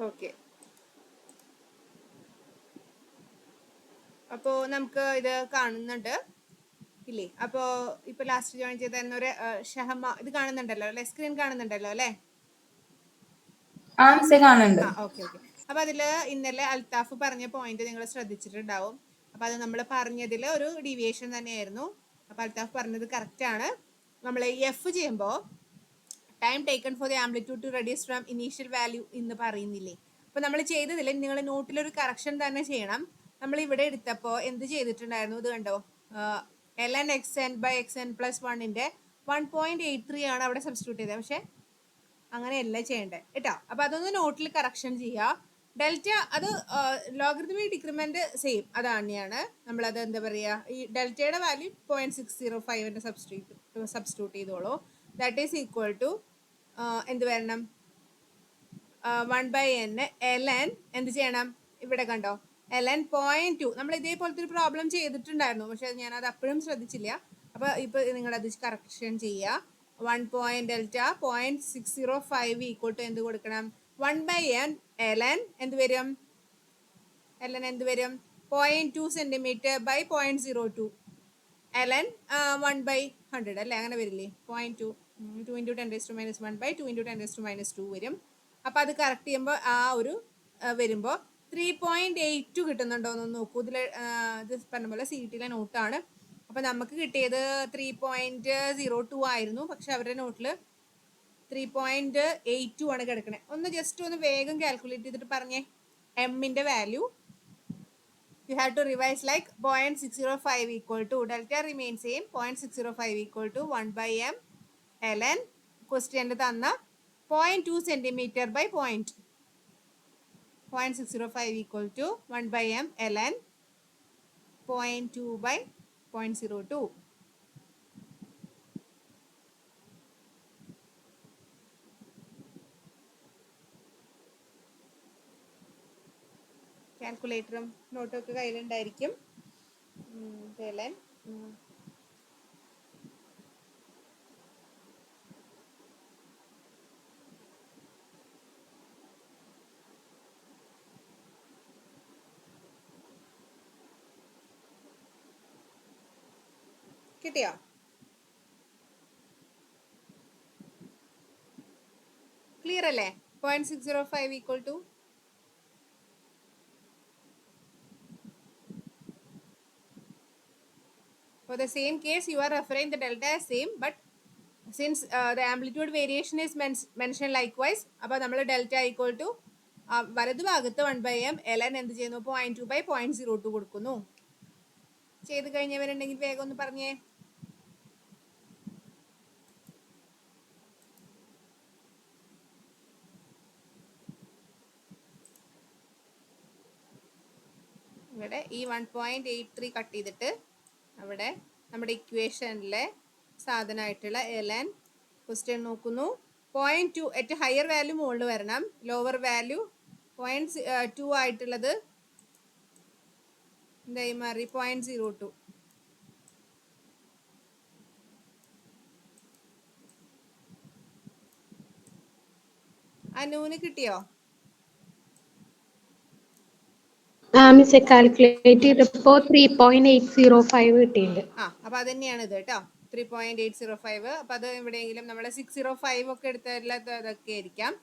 Okay, അപ്പോൾ നമുക്ക് ഇത് കാണുന്നുണ്ട് ഇല്ലേ? അപ്പോൾ ഇപ്പോൾ ലാസ്റ്റ് ജോയിൻ ചെയ്ത ഒരു ഷഹമ ഇത് കാണുന്നുണ്ടല്ലോ അല്ലേ? സ്ക്രീൻ കാണുന്നുണ്ടല്ലോ അല്ലേ? കാണുന്നുണ്ട്. Okay okay. അപ്പോൾ അതിൽ ഇന്നലെ അൽത്താഫ് പറഞ്ഞ പോയിന്റ് നിങ്ങൾ ശ്രദ്ധിച്ചിട്ടുണ്ടാവും. അപ്പോൾ അത് നമ്മൾ പറഞ്ഞതിൽ ഒരു ഡീവിയേഷൻ തന്നെയായിരുന്നു. അപ്പോൾ അൽത്താഫ് പറഞ്ഞത് കറക്റ്റാണ്. നമ്മൾ എഫ് ചെയ്യുമ്പോൾ time taken for the amplitude to reduce from initial value എന്ന് പറയുന്നില്ലേ? അപ്പോൾ നമ്മൾ ചെയ്തതിൽ നിങ്ങൾ നോട്ടിലൊരു കറക്ഷൻ തന്നെ ചെയ്യണം. നമ്മൾ ഇവിടെ എടുത്തപ്പോൾ എന്ത് ചെയ്തിട്ടുണ്ടായിരുന്നു? ഇത് കണ്ടോ, ln xn by xn plus 1ന്റെ 1.83 ആണ് അവിടെ സബ്സ്റ്റിറ്റ്യൂട്ട് ചെയ്തത്. പക്ഷെ അങ്ങനെയല്ല ചെയ്യേണ്ടത് കേട്ടോ. അപ്പോൾ അതൊന്ന് നോട്ടിൽ കറക്ഷൻ ചെയ്യുക. ഡെൽറ്റ അത് ലോഗരിതമിക് ഡിക്രിമെന്റ് സെയിം അത് തന്നെയാണ്. നമ്മളത് എന്താ പറയുക, ഈ ഡെൽറ്റയുടെ വാല്യൂ 0.605 സബ്സ്റ്റിറ്റ്യൂട്ട് ചെയ്തോളൂ. ദാറ്റ് ഈസ് ഈക്വൽ ടു എന്ത് വരണം, 1/n ln എന്ത് ചെയ്യണം, ഇവിടെ കണ്ടോ ln 0.2. നമ്മൾ ഇതേപോലത്തെ ഒരു പ്രോബ്ലം ചെയ്തിട്ടുണ്ടായിരുന്നു, പക്ഷെ ഞാനത് അപ്പോഴും ശ്രദ്ധിച്ചില്ല. അപ്പോൾ ഇപ്പോൾ നിങ്ങളത് കറക്ഷൻ ചെയ്യുക. 1.delta 0.605 ഈക്വൽ ടു എന്ത് കൊടുക്കണം, 1/n ln എന്ത് വരും, ln എന്ത് വരും, 0.2 സെൻറ്റിമീറ്റർ ബൈ 0.02 ln 1/100 അല്ലേ? അങ്ങനെ വരില്ലേ? 0.2 2 × 10⁻⁻1 by 2 × 10⁻2 വരും. അപ്പോൾ അത് കറക്റ്റ് ചെയ്യുമ്പോൾ ആ ഒരു വരുമ്പോൾ 3.82 കിട്ടുന്നുണ്ടോ എന്ന് നോക്കൂ. ഇതിൽ ഇത് പറഞ്ഞ പോലെ സി ടിയിലെ നോട്ടാണ്. അപ്പോൾ നമുക്ക് കിട്ടിയത് 3.02 ആയിരുന്നു, പക്ഷെ അവരുടെ നോട്ടിൽ 3.82 ആണ് കിടക്കണേ. ഒന്ന് ജസ്റ്റ് ഒന്ന് വേഗം കാൽക്കുലേറ്റ് ചെയ്തിട്ട് പറഞ്ഞേ എമ്മിൻ്റെ value. You have to revise like 0.605 equal to delta remain same, 0.605 equal to 1/m ln question തന്ന 0.2 centimeter by 0.605 equal to 1/m ln 0.2 by 0.02. കാൽക്കുലേറ്ററും നോട്ടൊക്കെ കയ്യിലുണ്ടായിരിക്കും. ln കിട്ടിയോ? ക്ലിയർ അല്ലേ? 0.605 equal to for the same case you are referring the delta as same, but since the amplitude variation is mentioned likewise, അപ്പോൾ നമ്മൾ delta equal to വലതു ഭാഗത്ത് 1/m ln എന്ത് ചെയ്യുന്നു, 0.2 by 0.02 കൊടുക്കുന്നു. ചെയ്ത് കഴിഞ്ഞവരുണ്ടെങ്കിൽ വേഗം ഒന്ന് പറഞ്ഞേ. ഇവിടെ ഈ 1.83 കട്ട് ചെയ്തിട്ട് അവിടെ നമ്മുടെ ഇക്വേഷനിലെ സാധനമായിട്ടുള്ള ln ക്വസ്റ്റ്യൻ നോക്കുന്നു. 0.2 ഏറ്റവും ഹയർ വാല്യൂ മുകളിൽ വരണം, ലോവർ വാല്യൂ 0.2 ആയിട്ടുള്ളത് എന്തായി മാറി, 0.02. അനുവിന് കിട്ടിയോ? കാൽക്കുലേറ്റ് ചെയ്തപ്പോ 3.805 കിട്ടിയിട്ടുണ്ട്. അപ്പൊ അത് തന്നെയാണ് ഇത് കേട്ടോ, 3.805. അപ്പൊ അത് എവിടെയെങ്കിലും നമ്മൾ 605 ഒക്കെ എടുത്തല്ലാത്ത അതൊക്കെ ആയിരിക്കാം.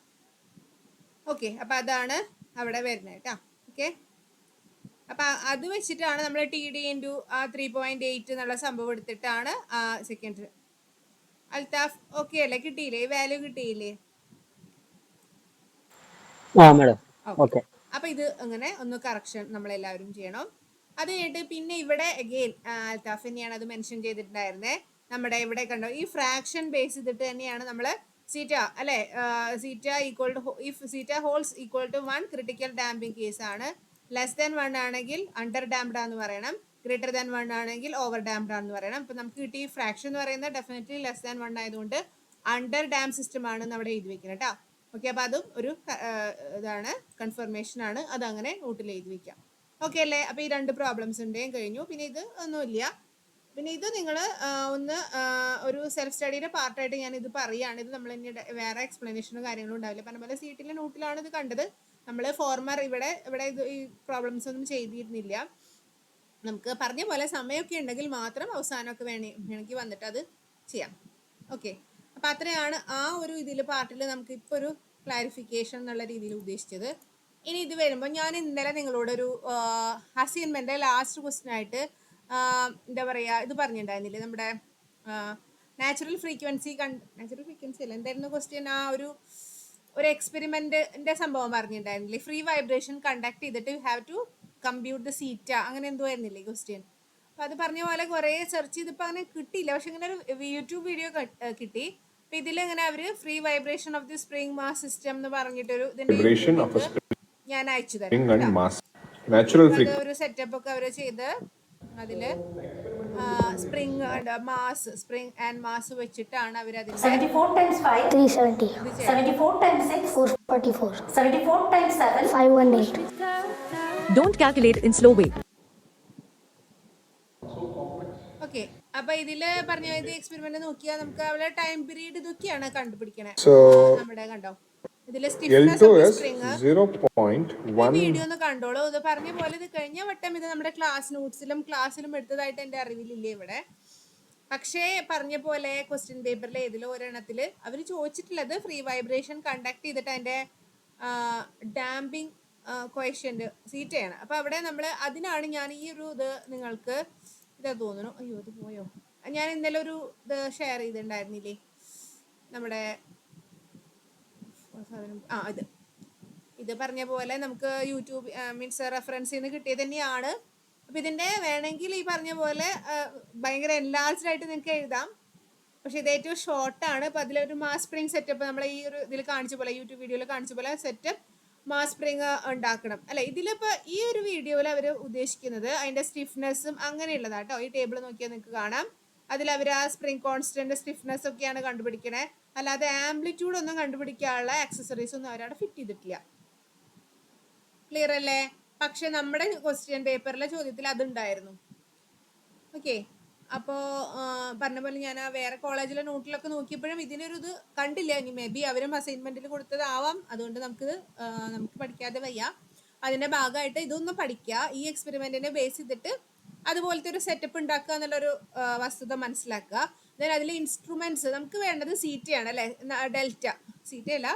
ഓക്കെ, അപ്പൊ അതാണ് അവിടെ വരുന്നത് കേട്ടോ. ഓക്കെ, അപ്പൊ അത് വെച്ചിട്ടാണ് നമ്മൾ TD ഇൻറ്റു ആ 3.8 എന്നുള്ള സംഭവം എടുത്തിട്ടാണ് ആ സെക്കൻഡ്. അൽത്താഫ് ഓക്കെ അല്ലേ? കിട്ടിയില്ലേ? വാല്യൂ കിട്ടിയില്ലേ? അപ്പൊ ഇത് അങ്ങനെ ഒന്ന് കറക്ഷൻ നമ്മളെല്ലാവരും ചെയ്യണം. അത് കഴിഞ്ഞിട്ട് പിന്നെ ഇവിടെ അഗെയിൻ അൽത്താഫ് തന്നെയാണ് അത് മെൻഷൻ ചെയ്തിട്ടുണ്ടായിരുന്നേ. നമ്മുടെ ഇവിടെ കണ്ടോ, ഈ ഫ്രാക്ഷൻ ബേസ് ചെയ്തിട്ട് തന്നെയാണ് നമ്മൾ സീറ്റ അല്ലെ, zeta equal to if zeta holds equal to 1 critical damping case ആണ്. ലെസ് ദാൻ 1 ആണെങ്കിൽ അണ്ടർ ഡാംപ്ഡ് ആണെന്ന് പറയണം, ഗ്രേറ്റർ ദാൻ 1 ആണെങ്കിൽ ഓവർ ഡാംപ്ഡ് ആണെന്ന് പറയണം. അപ്പൊ നമുക്ക് കിട്ടിയ ഈ ഫ്രാക്ഷൻ എന്ന് പറയുന്നത് ഡെഫിനറ്റ്ലി ലെസ് ദാൻ 1 ആയതുകൊണ്ട് അണ്ടർ ഡാം സിസ്റ്റം ആണ് നമ്മുടെ എഴുതി വെക്കുന്നത് കേട്ടോ. ഓക്കെ, അപ്പൊ അതും ഒരു ഇതാണ്, കൺഫർമേഷൻ ആണ്. അതങ്ങനെ നോട്ടിൽ എഴുതി വെക്കാം. ഓക്കെ അല്ലേ? അപ്പൊ ഈ രണ്ട് പ്രോബ്ലംസ് ഉണ്ടെങ്കിൽ കഴിഞ്ഞു. പിന്നെ ഇത് ഒന്നുമില്ല. പിന്നെ ഇത് നിങ്ങൾ ഒന്ന് ഒരു സെൽഫ് സ്റ്റഡിയുടെ പാർട്ടായിട്ട് ഞാൻ ഇത് പറയുകയാണ്. ഇത് നമ്മൾ ഇനി വേറെ എക്സ്പ്ലനേഷനോ കാര്യങ്ങളോ ഉണ്ടാവില്ല. പറഞ്ഞ പോലെ സീറ്റിലെ നോട്ടിലാണ് ഇത് കണ്ടത്. നമ്മൾ ഫോർമർ ഇവിടെ ഇത് ഈ പ്രോബ്ലംസ് ഒന്നും ചെയ്തിരുന്നില്ല. നമുക്ക് പറഞ്ഞ പോലെ സമയമൊക്കെ ഉണ്ടെങ്കിൽ മാത്രം അവസാനമൊക്കെ വേണമെങ്കിൽ വന്നിട്ട് അത് ചെയ്യാം. ഓക്കെ, അപ്പം അത്രയാണ് ആ ഒരു ഇതിൽ പാർട്ടിൽ നമുക്ക് ഇപ്പോൾ ഒരു ക്ലാരിഫിക്കേഷൻ എന്നുള്ള രീതിയിൽ ഉദ്ദേശിച്ചത്. ഇനി ഇത് വരുമ്പോൾ ഞാൻ ഇന്നലെ നിങ്ങളോടൊരു അസൈൻമെൻ്റ് ലാസ്റ്റ് ക്വസ്റ്റ്യൻ ആയിട്ട് എന്താ പറയുക ഇത് പറഞ്ഞിട്ടുണ്ടായിരുന്നില്ലേ, നമ്മുടെ നാച്ചുറൽ ഫ്രീക്വൻസി അല്ല എന്തായിരുന്നു ക്വസ്റ്റ്യൻ, ആ ഒരു എക്സ്പെരിമെന്റിന്റെ സംഭവം പറഞ്ഞിട്ടുണ്ടായിരുന്നില്ലേ, ഫ്രീ വൈബ്രേഷൻ കണ്ടക്ട് ചെയ്തിട്ട് you have to compute the zeta, അങ്ങനെ എന്തോ ആയിരുന്നില്ലേ ക്വസ്റ്റ്യൻ. അപ്പം അത് പറഞ്ഞ പോലെ കുറേ സെർച്ച് ചെയ്തപ്പോൾ അങ്ങനെ കിട്ടിയില്ല, പക്ഷെ ഇങ്ങനെ ഒരു യൂട്യൂബ് വീഡിയോ കിട്ടി. അപ്പം ഇതിലിങ്ങനെ അവർ free vibration of the spring mass system എന്ന് പറഞ്ഞിട്ടൊരു ഇതിന്റെ ഞാൻ അയച്ചു തരാം. ഒരു സെറ്റപ്പ് ഒക്കെ അവർ ചെയ്ത് അതില് സ്പ്രിംഗ് ആൻഡ് മാസ് വെച്ചിട്ടാണ് അവർ അതിൽ 74 times 5 370 74 times 6 444 74 times 7 518. Don't calculate in slow way. Okay, അപ്പൊ ഇതില് പറഞ്ഞ എക്സ്പെരിമെന്റ് നോക്കിയാൽ നമുക്ക് അവിടെ ടൈം പീരീഡ് ഇതൊക്കെയാണ് കണ്ടുപിടിക്കണേ. നമ്മുടെ കണ്ടോ ഇതില് സ്റ്റിഫ്നെസ് ഓഫ് സ്പ്രിംഗ് 0.1 വീഡിയോ ഒന്ന് കണ്ടോളൂ. ഇത് പറഞ്ഞ പോലെ ഇത് കഴിഞ്ഞ വട്ടം ഇത് നമ്മുടെ ക്ലാസ് ക്ലാസ്സിലും എടുത്തതായിട്ട് എന്റെ അറിവിലില്ലേ ഇവിടെ. പക്ഷേ പറഞ്ഞ പോലെ ക്വസ്റ്റ്യൻ പേപ്പറിൽ ഏതിലോ ഒരെണ്ണത്തിൽ അവർ ചോദിച്ചിട്ടുള്ളത് ഫ്രീ വൈബ്രേഷൻ കണ്ടക്ട് ചെയ്തിട്ട് അതിന്റെ ഡാമ്പിങ് കോഷ്യന്റ് സീറ്റയാണ്. അപ്പൊ അവിടെ നമ്മൾ അതിനാണ് ഞാൻ ഈ ഒരു ഇത് നിങ്ങൾക്ക് ഇതാ തോന്നുന്നു, അയ്യോ ഇത് പോയോ, ഞാൻ ഇന്നലെ ഒരു ഇത് ഷെയർ ചെയ്തിട്ടുണ്ടായിരുന്നില്ലേ നമ്മുടെ ഇത് പറഞ്ഞ പോലെ നമുക്ക് യൂട്യൂബ് മീൻസ് റെഫറൻസിൽ നിന്ന് കിട്ടിയത് തന്നെയാണ്. അപ്പം ഇതിൻ്റെ വേണമെങ്കിൽ ഈ പറഞ്ഞ പോലെ ഭയങ്കര എൻലാർജ്ഡ് ആയിട്ട് നിങ്ങൾക്ക് എഴുതാം, പക്ഷെ ഇത് ഏറ്റവും ഷോർട്ടാണ്. അപ്പം അതിലൊരു മാസ് സ്പ്രിംഗ് സെറ്റപ്പ് നമ്മൾ ഈ ഒരു ഇതിൽ കാണിച്ച പോലെ യൂട്യൂബ് വീഡിയോയിൽ കാണിച്ച പോലെ സെറ്റപ്പ് മാസ് സ്പ്രിംഗ് ഉണ്ടാക്കണം അല്ലെ. ഇതിലിപ്പോൾ ഈ ഒരു വീഡിയോയിൽ അവർ ഉദ്ദേശിക്കുന്നത് അതിൻ്റെ സ്റ്റിഫ്നെസ്സും അങ്ങനെയുള്ളതാട്ടോ. ഈ ടേബിൾ നോക്കിയാൽ നിങ്ങൾക്ക് കാണാം, അതിൽ അവർ ആ സ്പ്രിംഗ് കോൺസ്റ്റന്റ് സ്റ്റിഫ്നെസ് ഒക്കെയാണ് കണ്ടുപിടിക്കണേ, അല്ലാതെ ആംപ്ലിറ്റ്യൂഡ് ഒന്നും കണ്ടുപിടിക്കാനുള്ള ആക്സസറീസ് ഒന്നും അവരവിടെ ഫിറ്റ് ചെയ്തിട്ടില്ല. ക്ലിയർ അല്ലേ? പക്ഷെ നമ്മുടെ ക്വസ്റ്റ്യൻ പേപ്പറിലെ ചോദ്യത്തിൽ അതുണ്ടായിരുന്നു. ഓക്കെ, അപ്പോൾ പറഞ്ഞ പോലെ ഞാൻ ആ വേറെ കോളേജിലെ നോട്ടിലൊക്കെ നോക്കിയപ്പോഴും ഇതിനൊരു ഇത് കണ്ടില്ല. ഇനി മേ ബി അവരും അസൈൻമെന്റിൽ കൊടുത്തതാവാം, അതുകൊണ്ട് നമുക്ക് പഠിക്കാതെ വയ്യ. അതിന്റെ ഭാഗമായിട്ട് ഇതൊന്നും പഠിക്കുക, ഈ എക്സ്പെരിമെന്റിനെ ബേസ് ചെയ്തിട്ട് അതുപോലത്തെ ഒരു സെറ്റപ്പ് ഉണ്ടാക്കുക എന്നുള്ളൊരു വസ്തുത മനസ്സിലാക്കുക. ദെൻ അതിൽ ഇൻസ്ട്രുമെന്റ്സ് നമുക്ക് വേണ്ടത് സീറ്റയാണ് അല്ലെ, ഡെൽറ്റ സീറ്റയല്ല,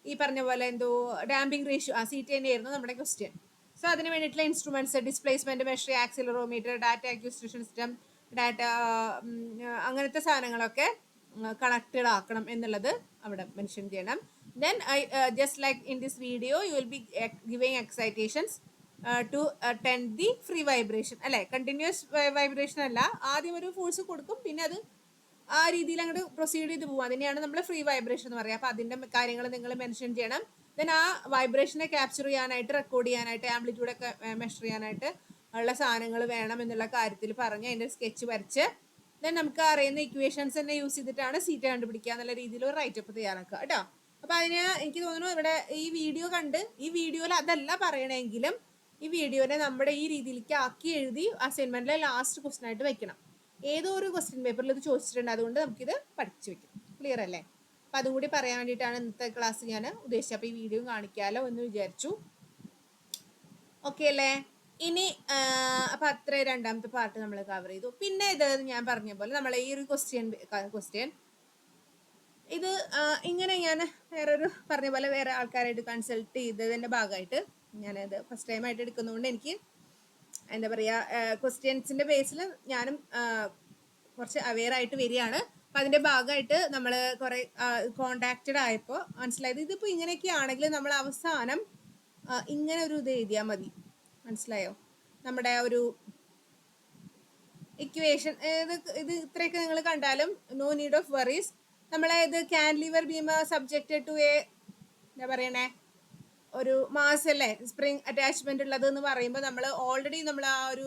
ഈ പറഞ്ഞ പോലെ എന്തോ ഡാമ്പിംഗ് റേഷ്യോ സീറ്റ തന്നെയായിരുന്നു നമ്മുടെ ക്വസ്റ്റ്യൻ. സോ അതിന് വേണ്ടിയിട്ടുള്ള instruments displacement measure, accelerometer, data acquisition system, data അങ്ങനത്തെ സാധനങ്ങളൊക്കെ കണക്റ്റഡ് ആക്കണം എന്നുള്ളത് അവിടെ മെൻഷൻ ചെയ്യണം. Then just like in this video you will be giving excitations to attend the free vibration അല്ലെ. കണ്ടിന്യൂസ് വൈബ്രേഷൻ അല്ല, ആദ്യം ഒരു ഫോഴ്സ് കൊടുക്കും, പിന്നെ അത് ആ രീതിയിൽ അങ്ങോട്ട് പ്രൊസീഡ് ചെയ്ത് പോകും. അതിനെയാണ് നമ്മൾ ഫ്രീ വൈബ്രേഷൻ എന്ന് പറയുക. അപ്പോൾ അതിൻ്റെ കാര്യങ്ങൾ നിങ്ങൾ മെൻഷൻ ചെയ്യണം. ദെൻ ആ വൈബ്രേഷനെ ക്യാപ്ചർ ചെയ്യാനായിട്ട്, റെക്കോർഡ് ചെയ്യാനായിട്ട്, ആംപ്ലിറ്റ്യൂഡൊക്കെ മെഷർ ചെയ്യാനായിട്ട് ഉള്ള സാധനങ്ങൾ വേണം എന്നുള്ള കാര്യത്തിൽ പറഞ്ഞ് അതിൻ്റെ സ്കെച്ച് വരച്ച് ദെൻ നമുക്ക് അറിയുന്ന ഇക്വേഷൻസ് തന്നെ യൂസ് ചെയ്തിട്ടാണ് സീറ്റ് കണ്ടുപിടിക്കുക എന്നുള്ള രീതിയിൽ ഒരു റൈറ്റപ്പ് തയ്യാറാക്കുക കേട്ടോ. അപ്പോൾ അതിന് എനിക്ക് തോന്നുന്നു ഇവിടെ ഈ വീഡിയോ കണ്ട് ഈ വീഡിയോയിൽ അതല്ല പറയണമെങ്കിലും ഈ വീഡിയോനെ നമ്മുടെ ഈ രീതിയിലേക്ക് ആക്കി എഴുതി അസൈൻമെന്റിലെ ലാസ്റ്റ് ക്വസ്റ്റ്യൻ ആയിട്ട് വെക്കണം. ഏതോ ഒരു ക്വസ്റ്റ്യൻ പേപ്പറിൽ ഇത് ചോദിച്ചിട്ടുണ്ട്, അതുകൊണ്ട് നമുക്കിത് പഠിച്ചു വെക്കും. ക്ലിയർ അല്ലേ? അപ്പം അതും കൂടി പറയാൻ വേണ്ടിയിട്ടാണ് ഇന്നത്തെ ക്ലാസ് ഞാൻ ഉദ്ദേശിച്ചത്. അപ്പോൾ ഈ വീഡിയോ കാണിക്കാമല്ലോ എന്ന് വിചാരിച്ചു. ഓക്കെ അല്ലേ? ഇനി അപ്പം അത്ര രണ്ടാമത്തെ പാർട്ട് നമ്മൾ കവർ ചെയ്തു. പിന്നെ ഇത് ഞാൻ പറഞ്ഞ പോലെ നമ്മളെ ഈ ഒരു ക്വസ്റ്റ്യൻ ഇത് ഇങ്ങനെ ഞാൻ വേറൊരു പറഞ്ഞ പോലെ വേറെ ആൾക്കാരായിട്ട് കൺസൾട്ട് ചെയ്തതിൻ്റെ ഭാഗമായിട്ട് ഞാനത് ഫസ്റ്റ് ടൈം ആയിട്ട് എടുക്കുന്നതുകൊണ്ട് എനിക്ക് എന്താ പറയുക ക്വസ്റ്റ്യൻസിൻ്റെ ബേസിൽ ഞാനും കുറച്ച് അവെയർ ആയിട്ട് വരികയാണ്. അപ്പം അതിൻ്റെ ഭാഗമായിട്ട് നമ്മൾ കുറേ കോണ്ടാക്റ്റഡ് ആയപ്പോൾ മനസ്സിലായത് ഇതിപ്പോൾ ഇങ്ങനെയൊക്കെ ആണെങ്കിൽ നമ്മൾ അവസാനം ഇങ്ങനെ ഒരു ഇത് എഴുതിയാൽ മതി. മനസ്സിലായോ? നമ്മുടെ ഒരു ഇക്വേഷൻ ഇത് ഇത്രയൊക്കെ നിങ്ങൾ കണ്ടാലും നോ നീഡ് ഓഫ് വറീസ്. നമ്മളെ ഇത് കാൻലിവർ ബീം സബ്ജക്റ്റഡ് ടു എന്താ പറയണേ ഒരു മാസ് അല്ലേ, സ്പ്രിംഗ് അറ്റാച്ച്മെന്റ് ഉള്ളത് എന്ന് പറയുമ്പോൾ നമ്മൾ ഓൾറെഡി നമ്മൾ ആ ഒരു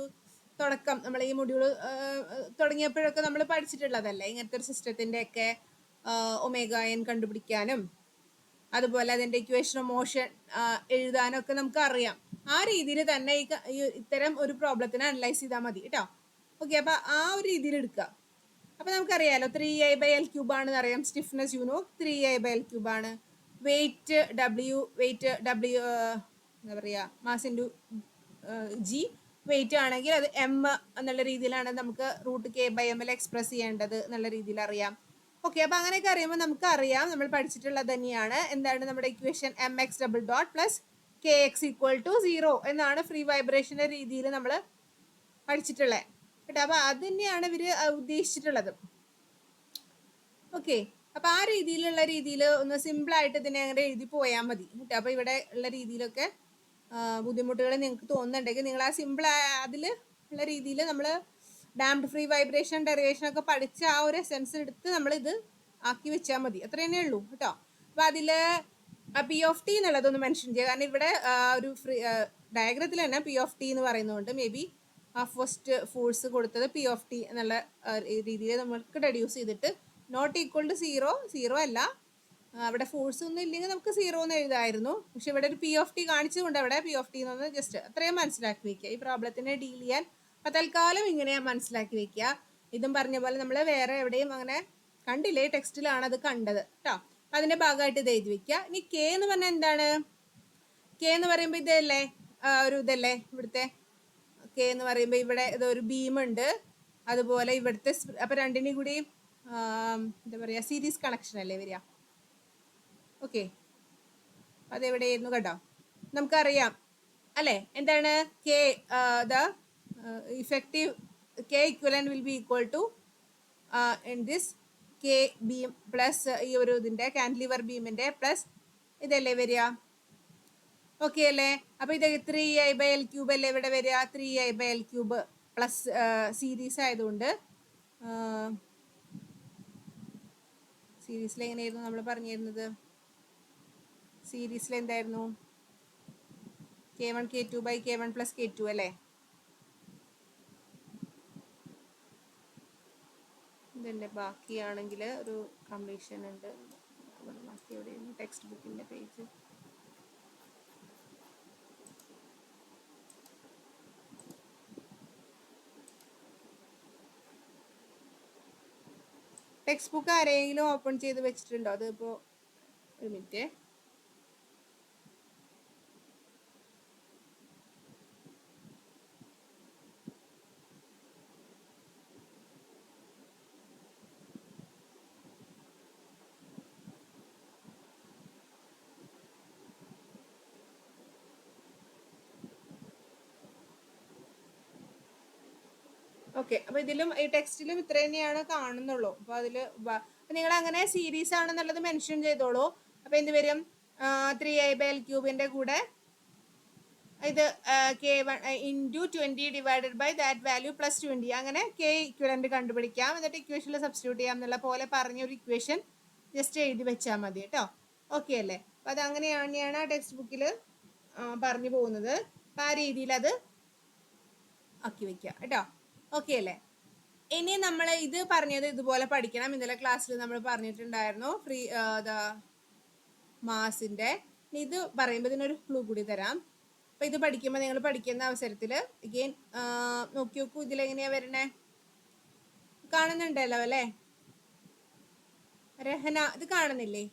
തുടക്കം നമ്മൾ ഈ മൊഡ്യൂള് തുടങ്ങിയപ്പോഴൊക്കെ നമ്മൾ പഠിച്ചിട്ടുള്ളതല്ലേ ഇങ്ങനത്തെ ഒരു സിസ്റ്റത്തിൻ്റെ ഒക്കെ ഒമേഗ എൻ കണ്ടുപിടിക്കാനും അതുപോലെ അതിൻ്റെ ഇക്വേഷൻ ഓഫ് മോഷൻ എഴുതാനും ഒക്കെ നമുക്ക് അറിയാം. ആ രീതിയിൽ തന്നെ ഈ ഇത്തരം ഒരു പ്രോബ്ലത്തിനെ അനലൈസ് ചെയ്താൽ മതി കേട്ടോ. ഓക്കെ, അപ്പോൾ ആ ഒരു രീതിയിൽ എടുക്കുക. അപ്പോൾ നമുക്കറിയാലോ 3i/L³ ആണെന്ന് അറിയാം. സ്റ്റിഫ്നെസ് 3i/L³ ആണ്. വെയിറ്റ് W എന്താ പറയുക മാസ് ഇൻറ്റു ജി, വെയിറ്റ് ആണെങ്കിൽ അത് എം എന്നുള്ള രീതിയിലാണ് നമുക്ക് √k/ml എക്സ്പ്രസ് ചെയ്യേണ്ടത് എന്നുള്ള രീതിയിൽ അറിയാം. ഓക്കെ, അപ്പൊ അങ്ങനെയൊക്കെ അറിയുമ്പോൾ നമുക്ക് അറിയാം, നമ്മൾ പഠിച്ചിട്ടുള്ളത് തന്നെയാണ് എന്താണ് നമ്മുടെ ഇക്വേഷൻ mx∫ kx = 0 എന്നാണ് ഫ്രീ വൈബ്രേഷന്റെ രീതിയിൽ നമ്മൾ പഠിച്ചിട്ടുള്ളത് കേട്ടോ. അപ്പൊ അത് തന്നെയാണ് ഇവര് ഉദ്ദേശിച്ചിട്ടുള്ളത്. ഓക്കെ, അപ്പൊ ആ രീതിയിൽ ഒന്ന് സിമ്പിൾ ആയിട്ട് ഇതിനെ അങ്ങനെ എഴുതി പോയാൽ മതി കേട്ടോ. അപ്പൊ ഇവിടെ ഉള്ള രീതിയിലൊക്കെ ബുദ്ധിമുട്ടുകൾ നിങ്ങൾക്ക് തോന്നുന്നുണ്ടെങ്കിൽ നിങ്ങൾ ആ സിമ്പിൾ അതിൽ ഉള്ള രീതിയിൽ നമ്മൾ ഡാംഡ് ഫ്രീ വൈബ്രേഷൻ ഡെറിവേഷൻ ഒക്കെ പഠിച്ച ആ ഒരു എസെൻസ് എടുത്ത് നമ്മൾ ഇത് ആക്കി വെച്ചാൽ മതി, അത്ര തന്നെ ഉള്ളൂ കേട്ടോ. അപ്പൊ അതില് P(t) എന്നുള്ളതൊന്ന് മെൻഷൻ ചെയ്യുക, കാരണം ഇവിടെ ഒരു ഫ്രീ ഡയഗ്രത്തിൽ തന്നെ P(t) എന്ന് പറയുന്നുണ്ട്. മേ ബി ആ ഫസ്റ്റ് ഫോഴ്സ് കൊടുത്തത് P(t) എന്നുള്ള രീതിയിൽ നമുക്ക് ഡെഡ്യൂസ് ചെയ്തിട്ട് നോട്ട് ഈക്വൽ ടു 0 അല്ല, അവിടെ ഫോഴ്സ് ഒന്നും ഇല്ലെങ്കിൽ നമുക്ക് 0 എന്ന് എഴുതായിരുന്നു. പക്ഷെ ഇവിടെ ഒരു P(t) കാണിച്ചുകൊണ്ട് അവിടെ P(t) എന്നൊന്ന് ജസ്റ്റ് അത്രയും മനസ്സിലാക്കി വെക്കുക. ഈ പ്രോബ്ലത്തിനെ ഡീൽ ചെയ്യാൻ തൽക്കാലം ഇങ്ങനെ മനസ്സിലാക്കി വെക്കുക. ഇതും പറഞ്ഞ പോലെ നമ്മൾ വേറെ എവിടെയും അങ്ങനെ കണ്ടില്ലേ, ടെക്സ്റ്റിലാണ് അത് കണ്ടത് കേട്ടോ. അതിന്റെ ഭാഗമായിട്ട് ഇത് എഴുതി വെക്കുക. ഇനി K എന്ന് പറഞ്ഞാൽ എന്താണ്? K എന്ന് പറയുമ്പോൾ ഇതല്ലേ ഒരു ഇതല്ലേ ഇവിടുത്തെ K എന്ന് പറയുമ്പോൾ ഇവിടെ ഇതൊരു ബീമുണ്ട്, അതുപോലെ ഇവിടുത്തെ അപ്പൊ രണ്ടിനെയും കൂടി എന്താ പറയാ സീരീസ് കണക്ഷൻ അല്ലേ വരിക. ഓക്കെ, അതെവിടെയായിരുന്നു കേട്ടോ, നമുക്കറിയാം അല്ലേ എന്താണ് K the effective K equivalent will be equal to in this K beam plus ഈ ഒരു ഇതിന്റെ കാൻഡിലിവർ ബീമിന്റെ പ്ലസ് ഇതല്ലേ വരിക. ഓക്കെ അല്ലേ? അപ്പൊ ഇത് 3I/L³ അല്ലേ ഇവിടെ വരിക. 3I/L³ പ്ലസ് സീരീസ് ആയതുകൊണ്ട് സീരീസിൽ എങ്ങനെയായിരുന്നു നമ്മൾ പറഞ്ഞിരുന്നത്? സീരീസിൽ എന്തായിരുന്നു? K1 K2/K1 + K2 അല്ലേ? ഇതിന്റെ ബാക്കിയാണെങ്കിൽ ഒരു കംപ്ലീഷൻ ഉണ്ട്. ബാക്കി എവിടെയാണ് ടെക്സ്റ്റ് ബുക്കിന്റെ പേജ്? ടെക്സ്റ്റ് ബുക്ക് ആരെങ്കിലും ഓപ്പൺ ചെയ്ത് വെച്ചിട്ടുണ്ടോ? അതിപ്പോ ഒരു മിനിറ്റ്. ഓക്കെ, അപ്പൊ ഇതിലും ഈ ടെക്സ്റ്റിലും ഇത്ര തന്നെയാണ് കാണുന്നുള്ളൂ. അപ്പൊ അതില് നിങ്ങൾ അങ്ങനെ സീരീസ് ആണെന്നുള്ളത് മെൻഷൻ ചെയ്തോളൂ. അപ്പൊ എന്ത് വരും? 3I/L³ കൂടെ ഇത് K1 × 20 / that value + 20 അങ്ങനെ K ഇക്വലന്റ് കണ്ടുപിടിക്കാം. എന്നിട്ട് ഇക്വേഷനിൽ സബ്സ്റ്റിറ്റ്യൂട്ട് ചെയ്യാം എന്നുള്ള പോലെ പറഞ്ഞൊരു ഇക്വേഷൻ ജസ്റ്റ് എഴുതി വെച്ചാൽ മതി കേട്ടോ. ഓക്കെ അല്ലേ? അപ്പൊ അത് അങ്ങനെയാണ് ആ ടെക്സ്റ്റ് ബുക്കിൽ പറഞ്ഞു പോകുന്നത്. അപ്പൊ ആ രീതിയിൽ അത് ആക്കി വെക്കുക കേട്ടോ. ഓക്കെ അല്ലേ? ഇനി നമ്മൾ ഇത് പറഞ്ഞത് ഇതുപോലെ പഠിക്കണം. ഇന്നലെ ക്ലാസ്സിൽ നമ്മൾ പറഞ്ഞിട്ടുണ്ടായിരുന്നു ഫ്രീ മാസിന്റെ. ഇത് പറയുമ്പോൾ ഇതിനൊരു ക്ലൂ കൂടി തരാം. അപ്പൊ ഇത് പഠിക്കുമ്പോൾ നിങ്ങൾ പഠിക്കുന്ന അവസരത്തിൽ അഗെയിൻ നോക്കി നോക്കൂ, ഇതിലെങ്ങനെയാ വരണേ? കാണുന്നുണ്ടല്ലോ അല്ലേ രഹന? ഇത് കാണുന്നില്ലേ?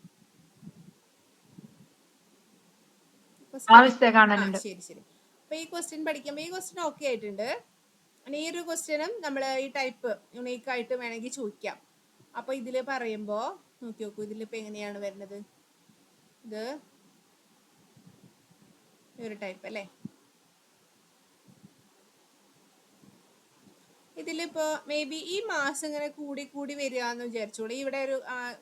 ശരി ശരി. അപ്പൊ ഈ ക്വസ്റ്റ്യൻ പഠിക്കുമ്പോൾ ഈ ക്വസ്റ്റ്യൻ ഓക്കെ ആയിട്ടുണ്ട്. ഈ ഒരു ക്വസ്റ്റ്യനും നമ്മൾ ഈ ടൈപ്പ് യുണീക്ക് ആയിട്ട് വേണമെങ്കിൽ ചോദിക്കാം. അപ്പൊ ഇതില് പറയുമ്പോ നോക്കി നോക്കൂ, ഇതിലിപ്പോ എങ്ങനെയാണ് വരുന്നത്? ഇത് ഒരു ടൈപ്പ് അല്ലേ? ഇതിലിപ്പോ മേ ബി ഈ മാസ് ഇങ്ങനെ കൂടി കൂടി വരിക എന്ന് വിചാരിച്ചോളൂ. ഇവിടെ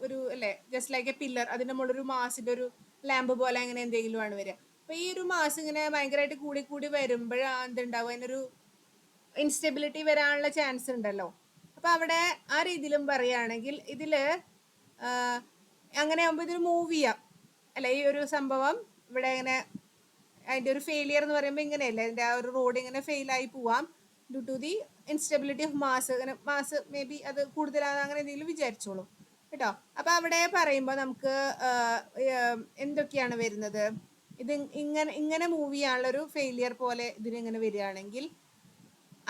ഒരു അല്ലേ ജസ്റ്റ് ലൈക്ക് എ പില്ലർ, അതിന്റെ മുകളിൽ ഒരു മാസിന്റെ ഒരു ലാമ്പ് പോലെ അങ്ങനെ എന്തെങ്കിലും ആണ് വരിക. അപ്പൊ ഈ ഒരു മാസ് ഇങ്ങനെ ഭയങ്കരമായിട്ട് കൂടി കൂടി വരുമ്പോഴാണ് എന്തുണ്ടാവും? അതിനൊരു ഇൻസ്റ്റെബിലിറ്റി വരാനുള്ള ചാൻസ് ഉണ്ടല്ലോ. അപ്പൊ അവിടെ ആ രീതിയിലും പറയുകയാണെങ്കിൽ ഇതില് അങ്ങനെ ആകുമ്പോൾ ഇതൊരു മൂവ് ചെയ്യാം അല്ലെ? ഈ ഒരു സംഭവം ഇവിടെ ഇങ്ങനെ അതിന്റെ ഒരു ഫെയിലിയർ എന്ന് പറയുമ്പോൾ ഇങ്ങനെയല്ലേ, അതിന്റെ ആ ഒരു റോഡ് ഇങ്ങനെ ഫെയിലായി പോവാം due to the instability of mass. അങ്ങനെ മാസ് മേ ബി അത് കൂടുതലാണ് അങ്ങനെ എന്തെങ്കിലും വിചാരിച്ചോളൂ കേട്ടോ. അപ്പൊ അവിടെ പറയുമ്പോൾ നമുക്ക് എന്തൊക്കെയാണ് വരുന്നത്? ഇത് ഇങ്ങനെ മൂവ് ചെയ്യാനുള്ളൊരു ഫെയിലിയർ പോലെ ഇതിനിങ്ങനെ വരികയാണെങ്കിൽ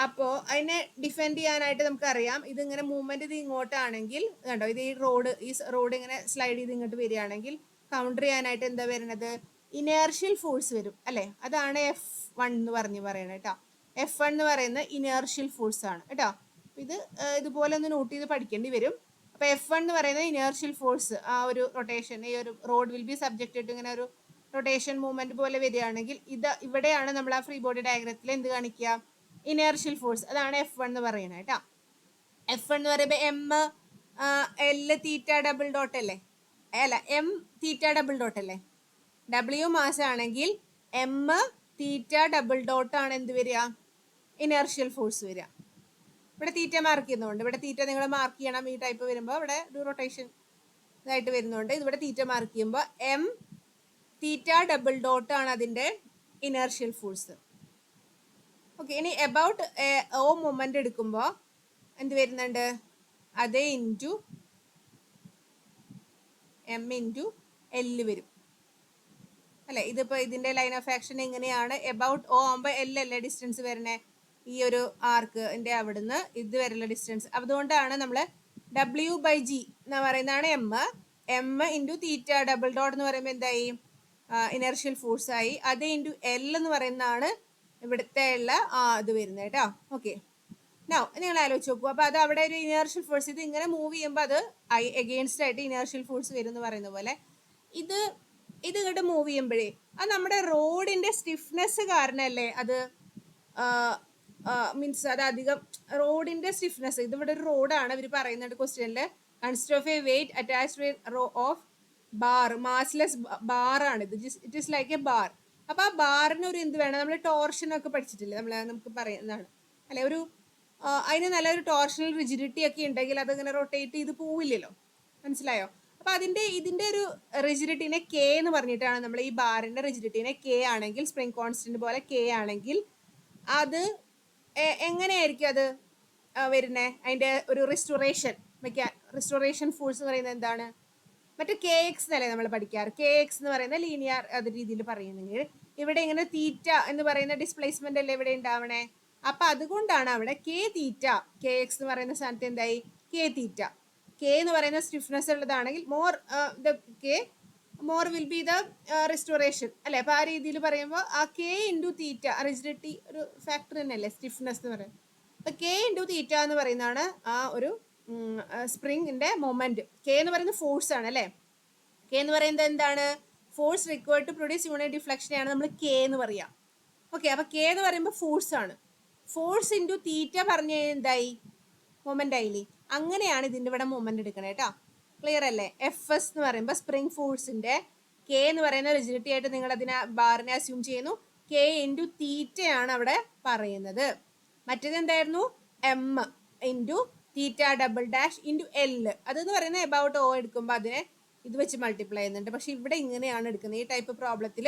അപ്പോൾ അതിനെ ഡിഫെൻഡ് ചെയ്യാനായിട്ട് നമുക്കറിയാം ഇതിങ്ങനെ മൂവ്മെന്റ് ഇത് ഇങ്ങോട്ടാണെങ്കിൽ കണ്ടോ, ഇത് ഈ റോഡ് ഇങ്ങനെ സ്ലൈഡ് ചെയ്ത് ഇങ്ങോട്ട് വരികയാണെങ്കിൽ കൗണ്ടർ ചെയ്യാനായിട്ട് എന്താ വരുന്നത്? ഇനേർഷ്യൽ ഫോഴ്സ് വരും അല്ലേ, അതാണ് F1 എന്ന് പറയണത് കേട്ടോ. F1 എന്ന് പറയുന്ന ഇനേർഷ്യൽ ഫോഴ്സ് ആണ് കേട്ടോ. ഇത് ഇതുപോലെ ഒന്ന് നോട്ട് ചെയ്ത് പഠിക്കേണ്ടി വരും. അപ്പോൾ F1 എന്ന് പറയുന്നത് ഇനേർഷ്യൽ ഫോഴ്സ്, ആ ഒരു റൊട്ടേഷൻ, ഈ ഒരു rod will be subjected to ഇങ്ങനെ ഒരു റൊട്ടേഷൻ മൂവ്മെന്റ് പോലെ വരികയാണെങ്കിൽ ഇവിടെയാണ് നമ്മൾ ആ ഫ്രീ ബോഡി ഡയഗ്രത്തിൽ എന്ത് കാണിക്കുക, ഇനേർഷ്യൽ ഫോഴ്സ്, അതാണ് F1 എന്ന് പറയുന്നത് കേട്ടോ. F1 എന്ന് പറയുമ്പോൾ M L തീറ്റ ഡബിൾ ഡോട്ട് അല്ലേ, അല്ല M തീറ്റ ഡബിൾ ഡോട്ട് അല്ലേ. W മാസ് ആണെങ്കിൽ M തീറ്റ ഡബിൾ ഡോട്ട് ആണ് എന്ത് വരിക, ഇനേർഷ്യൽ ഫോഴ്സ് വരിക. ഇവിടെ തീറ്റ മാർക്ക് ചെയ്യുന്നതുകൊണ്ട്, ഇവിടെ തീറ്റ നിങ്ങൾ മാർക്ക് ചെയ്യണം. ഈ ടൈപ്പ് വരുമ്പോൾ ഇവിടെ ഒരു റൊട്ടേഷൻ ഇതായിട്ട് വരുന്നതുകൊണ്ട് ഇവിടെ തീറ്റ മാർക്ക് ചെയ്യുമ്പോൾ M തീറ്റ ഡബിൾ ഡോട്ട് ആണ് അതിൻ്റെ ഇനേർഷ്യൽ ഫോഴ്സ്. ഓക്കെ, ഇനി എബൌട്ട് O മൊമെന്റ് എടുക്കുമ്പോൾ എന്ത് വരുന്നുണ്ട്, അതേ ഇൻറ്റു M ഇൻറ്റു L വരും അല്ലേ. ഇതിപ്പോൾ ഇതിൻ്റെ ലൈൻ ഓഫ് ആക്ഷൻ എങ്ങനെയാണ്, എബൌട്ട് O ആകുമ്പോൾ L അല്ലേ ഡിസ്റ്റൻസ് വരണേ, ഈ ഒരു ആർക്കിൻ്റെ അവിടുന്ന് ഇത് വരെയുള്ള ഡിസ്റ്റൻസ്. അതുകൊണ്ടാണ് നമ്മൾ W/G എന്ന് പറയുന്നതാണ് M ഇൻറ്റു തീറ്റ ഡബിൾ ഡോട്ട് എന്ന് പറയുമ്പോൾ എന്തായി, ഇനർഷ്യൽ ഫോഴ്സ് ആയി. അത് ഇൻറ്റു L എന്ന് പറയുന്നതാണ് ഇവിടുത്തെ ഉള്ള ഇത് വരുന്നത് കേട്ടോ. ഓക്കെ, നിങ്ങൾ ആലോചിച്ച് നോക്കൂ. അപ്പോൾ അത് അവിടെ ഒരു ഇനർഷ്യൽ ഫോഴ്സ്, ഇത് ഇങ്ങനെ മൂവ് ചെയ്യുമ്പോൾ അത് എഗെയിൻസ്റ്റ് ആയിട്ട് ഇനർഷ്യൽ ഫോഴ്സ് വരും എന്ന് പറയുന്ന പോലെ ഇത് ഇങ്ങോട്ട് മൂവ് ചെയ്യുമ്പോഴേ അത് നമ്മുടെ റോഡിൻ്റെ സ്റ്റിഫ്നെസ് കാരണമല്ലേ, അത് മീൻസ് അത് അധികം റോഡിൻ്റെ സ്റ്റിഫ്നെസ്. ഇതിവിടെ ഒരു റോഡാണ്, ഇവർ പറയുന്നുണ്ട് ക്വസ്റ്റ്യനിൽ, consist of a weight attached rod of bar, massless ബാറാണ് ഇത്, it is like a bar. അപ്പോൾ ആ ബാറിന് ഒരു എന്ത് വേണം, നമ്മൾ ടോർഷനൊക്കെ പഠിച്ചിട്ടില്ലേ, നമുക്ക് പറയുന്നതാണ് അല്ലെ, ഒരു അതിന് നല്ലൊരു ടോർഷണൽ റിജിഡിറ്റി ഒക്കെ ഉണ്ടെങ്കിൽ അതിങ്ങനെ റൊട്ടേറ്റ് ചെയ്ത് പോവില്ലല്ലോ, മനസ്സിലായോ. അപ്പോൾ ഇതിൻ്റെ ഒരു റിജിഡിറ്റിനെ K എന്ന് പറഞ്ഞിട്ടാണ് നമ്മൾ ഈ ബാറിൻ്റെ റിജിഡിറ്റിനെ K ആണെങ്കിൽ, സ്പ്രിംഗ് കോൺസ്റ്റന്റ് പോലെ K ആണെങ്കിൽ അത് എങ്ങനെയായിരിക്കും അത് വരുന്നത്, അതിൻ്റെ ഒരു റിസ്റ്റോറേഷൻ ഫോഴ്സ് എന്ന് പറയുന്നത് എന്താണ്, മറ്റേ KX എന്നല്ലേ നമ്മൾ പഠിക്കാറ്. KX എന്ന് പറയുന്ന ലീനിയർ അത് രീതിയിൽ പറയുന്നെങ്കിൽ ഇവിടെ ഇങ്ങനെ തീറ്റ എന്ന് പറയുന്ന ഡിസ്പ്ലേസ്മെന്റ് അല്ലേ ഇവിടെ ഉണ്ടാവണേ. അപ്പം അതുകൊണ്ടാണ് അവിടെ K തീറ്റ, KX എന്ന് പറയുന്ന സ്ഥാനത്ത് എന്തായി K തീറ്റ. K എന്ന് പറയുന്ന സ്റ്റിഫ്നെസ് ഉള്ളതാണെങ്കിൽ more will be the restoration അല്ലേ. അപ്പോൾ ആ രീതിയിൽ പറയുമ്പോൾ ആ K ഇൻറ്റു തീറ്റ, റിജിഡിറ്റി ഒരു ഫാക്ടർ തന്നെയല്ലേ സ്റ്റിഫ്നെസ് എന്ന് പറയുന്നത്. അപ്പോൾ K ഇൻറ്റു തീറ്റ എന്ന് പറയുന്നതാണ് ആ ഒരു സ്പ്രിങ്ങിൻ്റെ മൊമെൻറ്റ്. K എന്ന് പറയുന്നത് ഫോഴ്സ് ആണ് അല്ലേ. K എന്ന് പറയുന്നത് എന്താണ്, force required to produce unit ഡിഫ്ലക്ഷനെയാണ് നമ്മൾ K എന്ന് പറയാം. ഓക്കെ, അപ്പോൾ K എന്ന് പറയുമ്പോൾ ഫോഴ്സ് ആണ്. ഫോഴ്സ് ഇൻറ്റു തീറ്റ പറഞ്ഞു കഴിഞ്ഞാൽ എന്തായി, മൊമെൻ്റ് ആയില്ലേ. അങ്ങനെയാണ് ഇതിൻ്റെ ഇവിടെ മൊമെൻ്റ് എടുക്കണേ കേട്ടോ. ക്ലിയർ അല്ലേ. FS എന്ന് പറയുമ്പോൾ സ്പ്രിംഗ് ഫോഴ്സിൻ്റെ K എന്ന് പറയുന്ന റിജിഡിറ്റി ആയിട്ട് നിങ്ങൾ അതിനെ ബാറിനെ അസ്യൂം ചെയ്യുന്നു. K ഇൻറ്റു തീറ്റയാണ് അവിടെ പറയുന്നത്. മറ്റേത് എന്തായിരുന്നു, M ഇൻറ്റു തീറ്റ ഡബിൾ ഡാഷ് ഇൻറ്റു L. അതെന്ന് പറയുന്നത് എബൌട്ട് O എടുക്കുമ്പോൾ അതിനെ ഇത് വെച്ച് മൾട്ടിപ്ലൈ ചെയ്യുന്നുണ്ട്. പക്ഷെ ഇവിടെ ഇങ്ങനെയാണ് എടുക്കുന്നത്. ഈ ടൈപ്പ് പ്രോബ്ലത്തിൽ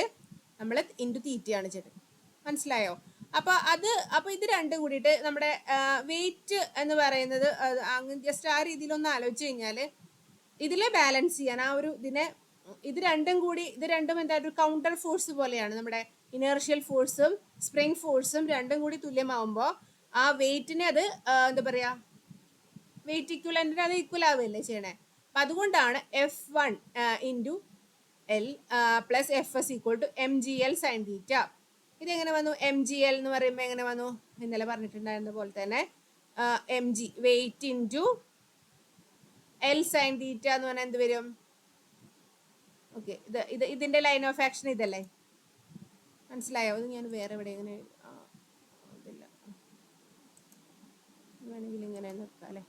നമ്മൾ ഇൻറ്റു തീറ്റയാണ് ചെയ്യുന്നത്, മനസ്സിലായോ. അപ്പോൾ ഇത് രണ്ടും കൂടിയിട്ട് നമ്മുടെ വെയിറ്റ് എന്ന് പറയുന്നത് ജസ്റ്റ് ആ രീതിയിലൊന്ന് ആലോചിച്ച് കഴിഞ്ഞാൽ ഇതിലെ ബാലൻസ് ചെയ്യാൻ ആ ഒരു ഇത് രണ്ടും എന്താ ഒരു കൗണ്ടർ ഫോഴ്സ് പോലെയാണ്. നമ്മുടെ ഇനേർഷ്യൽ ഫോഴ്സും സ്പ്രിംഗ് ഫോഴ്സും രണ്ടും കൂടി തുല്യമാവുമ്പോൾ ആ വെയിറ്റിനെ അത് എന്താ പറയുക, വെയിറ്റ് ഇക്വലൻറ്റിന് അത് ഈക്വൽ ആവുകയല്ലേ ചെയ്യണേ. അപ്പം അതുകൊണ്ടാണ് F1 into L plus FS equal to MGL sine theta. ഇതെങ്ങനെ വന്നു, MGL എന്ന് പറയുമ്പോൾ എങ്ങനെ വന്നു, ഇന്നലെ പറഞ്ഞിട്ടുണ്ടായിരുന്ന പോലെ തന്നെ MG wait into L sine theta എന്ന് പറഞ്ഞാൽ എന്ത് വരും. ഓക്കെ, ഇതിൻ്റെ ലൈൻ ഓഫ് ആക്ഷൻ ഇതല്ലേ, മനസ്സിലായോ. ഇത് ഞാൻ വേറെ എവിടെ ഇങ്ങനെ ഇതില്ല, വേണമെങ്കിൽ ഇങ്ങനെ നിർത്താം അല്ലേ.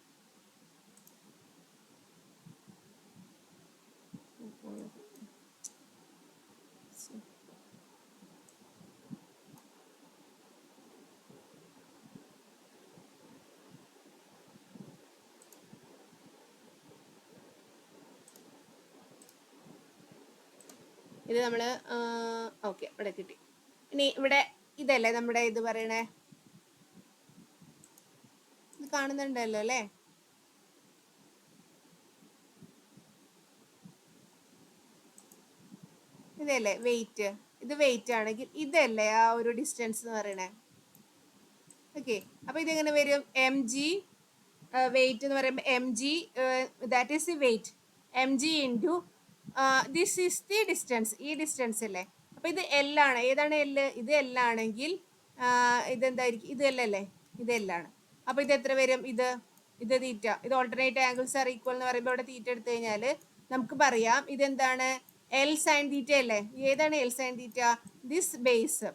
ഇത് നമ്മൾ ഓക്കെ ഇവിടെ കിട്ടി. ഇനി ഇവിടെ ഇതല്ലേ നമ്മുടെ ഇത് പറയണേ, ഇത് കാണുന്നുണ്ടല്ലോ അല്ലേ. ഇതല്ലേ വെയിറ്റ്, ഇത് വെയിറ്റ് ആണെങ്കിൽ ഇതല്ലേ ആ ഒരു ഡിസ്റ്റൻസ് എന്ന് പറയണേ. ഓക്കെ, അപ്പോൾ ഇതെങ്ങനെ വരും, MG വെയിറ്റ് എന്ന് പറയുമ്പോൾ MG that is the wait, MG into this is the distance, ഈ ഡിസ്റ്റൻസ് അല്ലേ. അപ്പൊ ഇത് L ആണ്. ഏതാണ് L? ഇത് L ആണെങ്കിൽ ഇതെന്തായിരിക്കും? ഇത് L അല്ലേ? ഇത് L ആണ്. അപ്പൊ ഇത് എത്ര വരും? ഇത് തീറ്റ. ഇത് ഓൾട്ടർനേറ്റ് ആംഗിൾസ് ആർ ഈക്വൽ എന്ന് പറയുമ്പോൾ ഇവിടെ തീറ്റ എടുത്തു കഴിഞ്ഞാൽ നമുക്ക് പറയാം ഇതെന്താണ്? L സൈൻ തീറ്റ അല്ലേ? ഏതാണ് L sine theta? This base.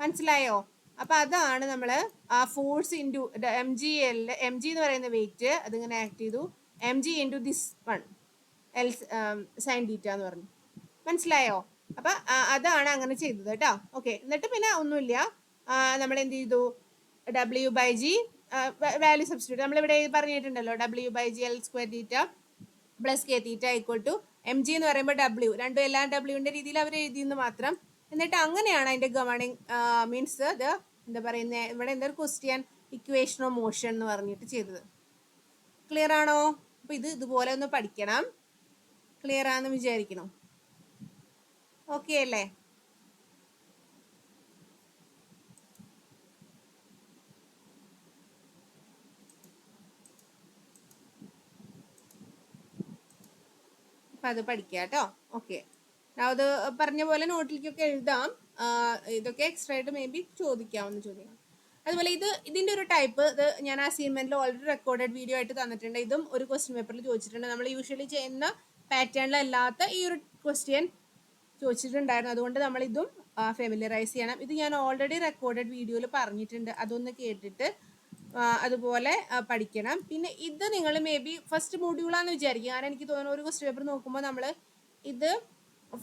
മനസ്സിലായോ? അപ്പൊ അതാണ് നമ്മൾ ആ ഫോഴ്സ് ഇൻറ്റു mg എന്ന് പറയുന്ന വെയിറ്റ് അതിങ്ങനെ ആക്ട് ചെയ്തു, mg into this one L sine theta എന്ന് പറഞ്ഞു. മനസ്സിലായോ? അപ്പൊ അതാണ് അങ്ങനെ ചെയ്തത് കേട്ടോ. ഓക്കെ, എന്നിട്ട് പിന്നെ ഒന്നുമില്ല, നമ്മൾ എന്ത് ചെയ്തു? W/G വാല്യൂ സബ്സ്റ്റിറ്റ്യൂട്ട് നമ്മളിവിടെ പറഞ്ഞിട്ടുണ്ടല്ലോ, W/G L square theta plus K theta equal to mg എന്ന് പറയുമ്പോൾ W, രണ്ടും എല്ലാം ഡബ്ല്യൂവിന്റെ രീതിയിൽ അവർ എഴുതിയെന്ന് മാത്രം. എന്നിട്ട് അങ്ങനെയാണ് അതിന്റെ ഗവേണിംഗ് മീൻസ് ഇത് എന്താ പറയുന്നത്, ഇവിടെ എന്തൊരു ക്വസ്റ്റ്യൻ ഇക്വേഷൻ ഓഫ് മോഷൻ എന്ന് പറഞ്ഞിട്ട് ചെയ്തത്. ക്ലിയർ ആണോ? അപ്പൊ ഇതുപോലെ ഒന്ന് പഠിക്കണം. ക്ലിയർ ആണെന്ന് വിചാരിക്കണം. ഓക്കെ അല്ലേ? അപ്പൊ അത് പഠിക്കുക കേട്ടോ. ഓക്കെ, അത് പറഞ്ഞ പോലെ നോട്ടിലേക്കൊക്കെ എഴുതാം. ഇതൊക്കെ എക്സ്ട്രാ ആയിട്ട് മേ ബി ചോദിക്കാവുന്ന ചോദ്യങ്ങൾ. അതുപോലെ ഇതിന്റെ ഒരു ടൈപ്പ് ഇത് ഞാൻ അസൈൻമെന്റിൽ ഓൾറെഡി റെക്കോർഡഡ് വീഡിയോ ആയിട്ട് തന്നിട്ടുണ്ട്. ഇതും ഒരു ക്വസ്റ്റ്യൻ പേപ്പറിൽ ചോദിച്ചിട്ടുണ്ട്. നമ്മൾ യൂഷ്വലി ചെയ്യുന്ന പാറ്റേണിലല്ലാത്ത ഈ ഒരു ക്വസ്റ്റ്യൻ ചോദിച്ചിട്ടുണ്ടായിരുന്നു. അതുകൊണ്ട് നമ്മൾ ഇതും ഫെമിലിയറൈസ് ചെയ്യണം. ഇത് ഞാൻ ഓൾറെഡി റെക്കോർഡഡ് വീഡിയോയിൽ പറഞ്ഞിട്ടുണ്ട്, അതൊന്ന് കേട്ടിട്ട് അതുപോലെ പഠിക്കണം. പിന്നെ ഇത് നിങ്ങൾ മേ ബി ഫസ്റ്റ് മോഡ്യൂളാന്ന് വിചാരിക്കും. കാരണം എനിക്ക് തോന്നുന്നു ഒരു ക്വസ്റ്റ്യൻ പേപ്പർ നോക്കുമ്പോൾ നമ്മൾ ഇത്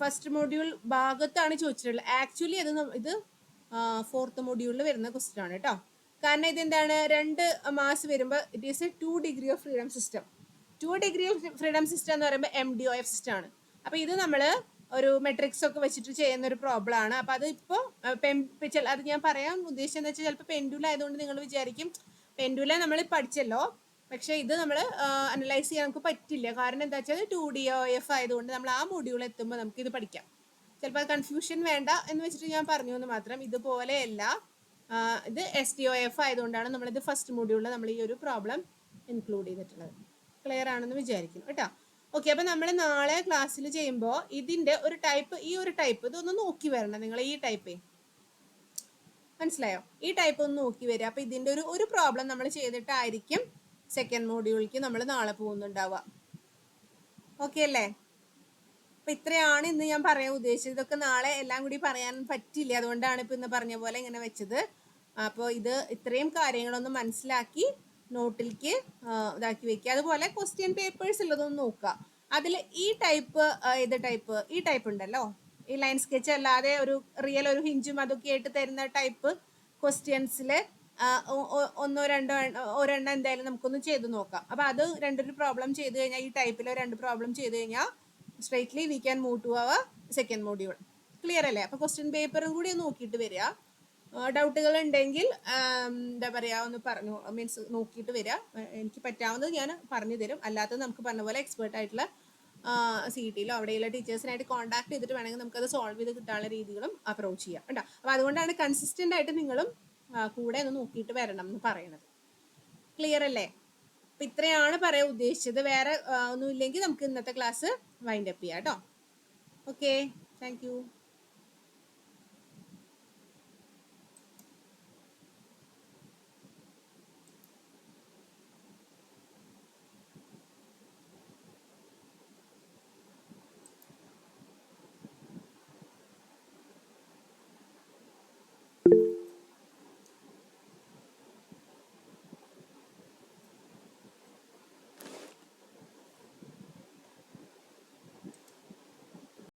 ഫസ്റ്റ് മോഡ്യൂൾ ഭാഗത്താണ് ചോദിച്ചിട്ടുള്ളത്. ആക്ച്വലി ഇത് ഫോർത്ത് മോഡ്യൂളിൽ വരുന്ന ക്വസ്റ്റ്യൻ ആണ് കേട്ടോ. കാരണം ഇതെന്താണ്, 2 മാസ് വരുമ്പോൾ it is A 2 degree of freedom system. 2 degree of freedom system എന്ന് പറയുമ്പോൾ MDOF സിസ്റ്റം ആണ്. അപ്പൊ ഇത് നമ്മൾ ഒരു മെട്രിക്സ് ഒക്കെ വെച്ചിട്ട് ചെയ്യുന്ന ഒരു പ്രോബ്ലം ആണ്. അപ്പൊ അത് ഇപ്പോൾ അത് ഞാൻ പറയാൻ ഉദ്ദേശിച്ചത് എന്താ വെച്ചാൽ ചിലപ്പോൾ പെൻഡുല ആയതുകൊണ്ട് നിങ്ങൾ വിചാരിക്കും പെൻഡുല നമ്മൾ പഠിച്ചല്ലോ, പക്ഷെ ഇത് നമ്മൾ അനലൈസ് ചെയ്യാൻ നമുക്ക് പറ്റില്ല. കാരണം എന്താ വെച്ചാൽ 2DOF ആയതുകൊണ്ട് നമ്മൾ ആ മൊഡ്യൂൾ എത്തുമ്പോൾ നമുക്ക് ഇത് പഠിക്കാം. ചിലപ്പോൾ അത് കൺഫ്യൂഷൻ വേണ്ട എന്ന് വെച്ചിട്ട് ഞാൻ പറഞ്ഞു എന്ന് മാത്രം. ഇതുപോലെയല്ല, ഇത് SDOF ആയതുകൊണ്ടാണ് നമ്മളിത് ഫസ്റ്റ് മൊഡ്യൂളിൽ നമ്മൾ ഈ ഒരു പ്രോബ്ലം ഇൻക്ലൂഡ് ചെയ്തിട്ടുള്ളത്. ക്ലിയർ ആണെന്ന് വിചാരിക്കുന്നു കേട്ടോ. ഓക്കെ, അപ്പൊ നമ്മൾ നാളെ ക്ലാസ്സിൽ ചെയ്യുമ്പോൾ ഇതിന്റെ ഒരു ടൈപ്പ്, ഈ ഒരു ടൈപ്പ് ഇതൊന്ന് നോക്കി വരണം നിങ്ങൾ. ഈ ടൈപ്പ് മനസ്സിലായോ? ഈ ടൈപ്പ് ഒന്ന് നോക്കി വരിക. അപ്പൊ ഇതിന്റെ ഒരു പ്രോബ്ലം നമ്മൾ ചെയ്തിട്ടായിരിക്കും സെക്കൻഡ് മോഡ്യൂളിലേക്ക് നമ്മൾ നാളെ പോകുന്നുണ്ടാവുക. ഓക്കെ അല്ലേ? അപ്പൊ ഇത്രയാണ് ഇന്ന് ഞാൻ പറയാൻ ഉദ്ദേശിച്ചത്. ഇതൊക്കെ നാളെ എല്ലാം കൂടി പറയാൻ പറ്റില്ല, അതുകൊണ്ടാണ് ഇപ്പൊ ഇന്ന് പറഞ്ഞ പോലെ ഇങ്ങനെ വെച്ചത്. അപ്പോൾ ഇത്രയും കാര്യങ്ങളൊന്ന് മനസ്സിലാക്കി നോട്ടിലേക്ക് ഇതാക്കി വെക്കുക. അതുപോലെ ക്വസ്റ്റ്യൻ പേപ്പേഴ്സ് ഉള്ളതൊന്ന് നോക്കുക. അതിൽ ഈ ടൈപ്പ് ഈ ടൈപ്പ് ഉണ്ടല്ലോ, ഈ ലൈൻ സ്കെച്ച് അല്ലാതെ ഒരു റിയൽ ഒരു ഹിഞ്ചും അതൊക്കെ ആയിട്ട് തരുന്ന ടൈപ്പ് ക്വസ്റ്റ്യൻസിൽ ഒരെണ്ണം എന്തായാലും നമുക്കൊന്ന് ചെയ്ത് നോക്കാം. അപ്പൊ അത് രണ്ടൊരു പ്രോബ്ലം ചെയ്ത് കഴിഞ്ഞാൽ, ഈ ടൈപ്പിൽ 2 പ്രോബ്ലം ചെയ്ത് കഴിഞ്ഞാൽ straightly we can move to our second module. Clear അല്ലേ? അപ്പൊ ക്വസ്റ്റ്യൻ പേപ്പറും കൂടി നോക്കിയിട്ട് വരിക. ഡൗട്ടുകൾ ഉണ്ടെങ്കിൽ എന്താ പറയാ ഒന്ന് പറഞ്ഞു, മീൻസ് നോക്കിയിട്ട് വരിക. എനിക്ക് പറ്റാവുന്നത് ഞാൻ പറഞ്ഞു തരും. അല്ലാത്തത് നമുക്ക് പറഞ്ഞ പോലെ എക്സ്പേർട്ട് ആയിട്ടുള്ള CET-യിലോ അവിടെയുള്ള ടീച്ചേഴ്സിനായിട്ട് കോൺടാക്ട് ചെയ്തിട്ട് വേണമെങ്കിൽ നമുക്കത് സോൾവ് ചെയ്ത് കിട്ടാനുള്ള രീതികളും അപ്രോച്ച് ചെയ്യാം കേട്ടോ. അപ്പൊ അതുകൊണ്ടാണ് കൺസിസ്റ്റന്റ് ആയിട്ട് നിങ്ങളും കൂടെ ഒന്ന് നോക്കിയിട്ട് വരണം എന്ന് പറയുന്നത്. ക്ലിയർ അല്ലേ? അപ്പൊ ഇത്രയാണ് പറയാൻ ഉദ്ദേശിച്ചത്. വേറെ ഒന്നും ഇല്ലെങ്കിൽ നമുക്ക് ഇന്നത്തെ ക്ലാസ് വൈൻഡ് അപ്പ് ചെയ്യാം കേട്ടോ. Okay, thank you.